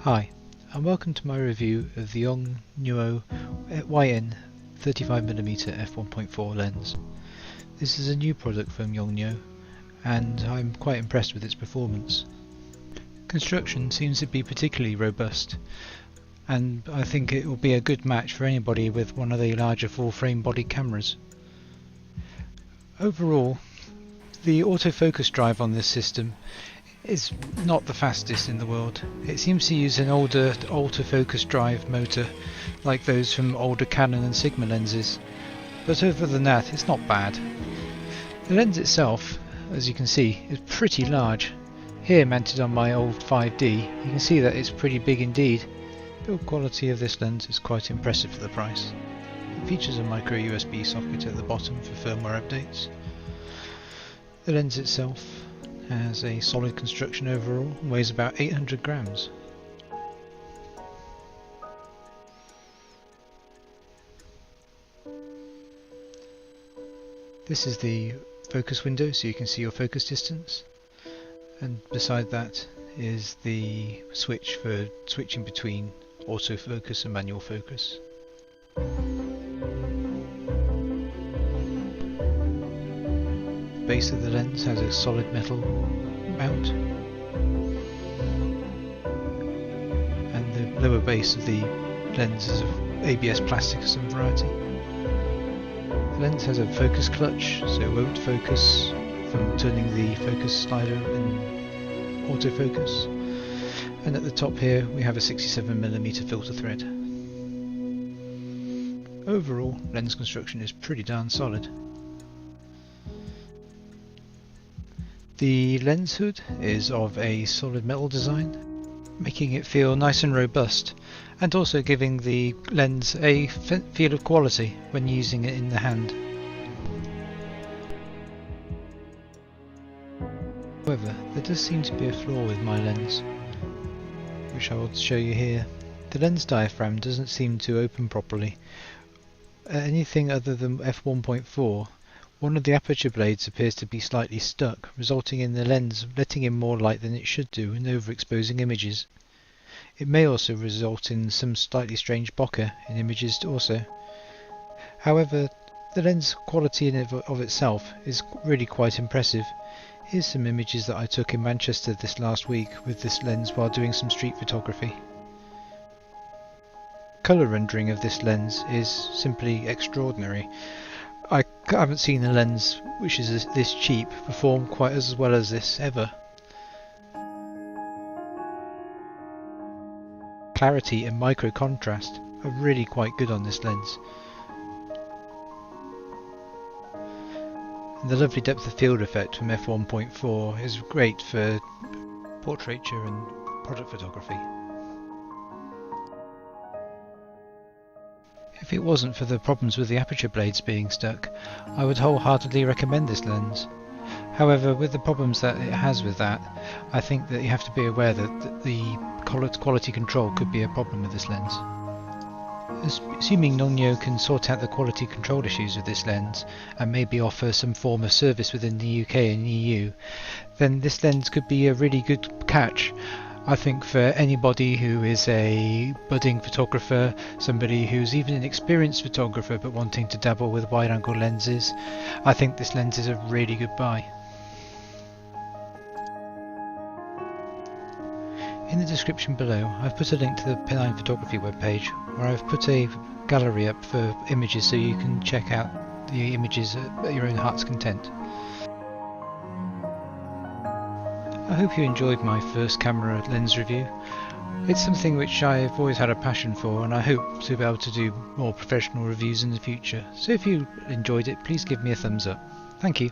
Hi, and welcome to my review of the Yongnuo YN 35mm f1.4 lens. This is a new product from Yongnuo, and I'm quite impressed with its performance. Construction seems to be particularly robust, and I think it will be a good match for anybody with one of the larger full-frame body cameras. Overall, the autofocus drive on this system is not the fastest in the world. It seems to use an older autofocus drive motor like those from older Canon and Sigma lenses, but other than that it's not bad. The lens itself, as you can see, is pretty large. Here mounted on my old 5D, you can see that it's pretty big indeed. Build quality of this lens is quite impressive for the price. It features a micro USB socket at the bottom for firmware updates. The lens itself has a solid construction overall and weighs about 800 grams. This is the focus window, so you can see your focus distance, and beside that is the switch for switching between autofocus and manual focus. The base of the lens has a solid metal mount, and the lower base of the lens is of ABS plastic of some variety. The lens has a focus clutch, so it won't focus from turning the focus slider in autofocus, and at the top here we have a 67mm filter thread. Overall, lens construction is pretty darn solid. The lens hood is of a solid metal design, making it feel nice and robust, and also giving the lens a feel of quality when using it in the hand. However, there does seem to be a flaw with my lens, which I will show you here. The lens diaphragm doesn't seem to open properly. Anything other than f1.4, one of the aperture blades appears to be slightly stuck, resulting in the lens letting in more light than it should do and overexposing images. It may also result in some slightly strange bokeh in images also. However, the lens quality in of itself is really quite impressive. Here's some images that I took in Manchester this last week with this lens while doing some street photography. Colour rendering of this lens is simply extraordinary. I haven't seen a lens which is this cheap perform quite as well as this ever. Clarity and micro contrast are really quite good on this lens. And the lovely depth of field effect from f1.4 is great for portraiture and product photography. If it wasn't for the problems with the aperture blades being stuck, I would wholeheartedly recommend this lens. However, with the problems that it has with that, I think that you have to be aware that the quality control could be a problem with this lens. Assuming Yongnuo can sort out the quality control issues with this lens and maybe offer some form of service within the UK and EU, then this lens could be a really good catch. I think for anybody who is a budding photographer, somebody who's even an experienced photographer but wanting to dabble with wide-angle lenses, I think this lens is a really good buy. In the description below, I've put a link to the P9 Photography webpage, where I've put a gallery up for images so you can check out the images at your own heart's content. I hope you enjoyed my first camera lens review. It's something which I've always had a passion for, and I hope to be able to do more professional reviews in the future. So if you enjoyed it, please give me a thumbs up. Thank you.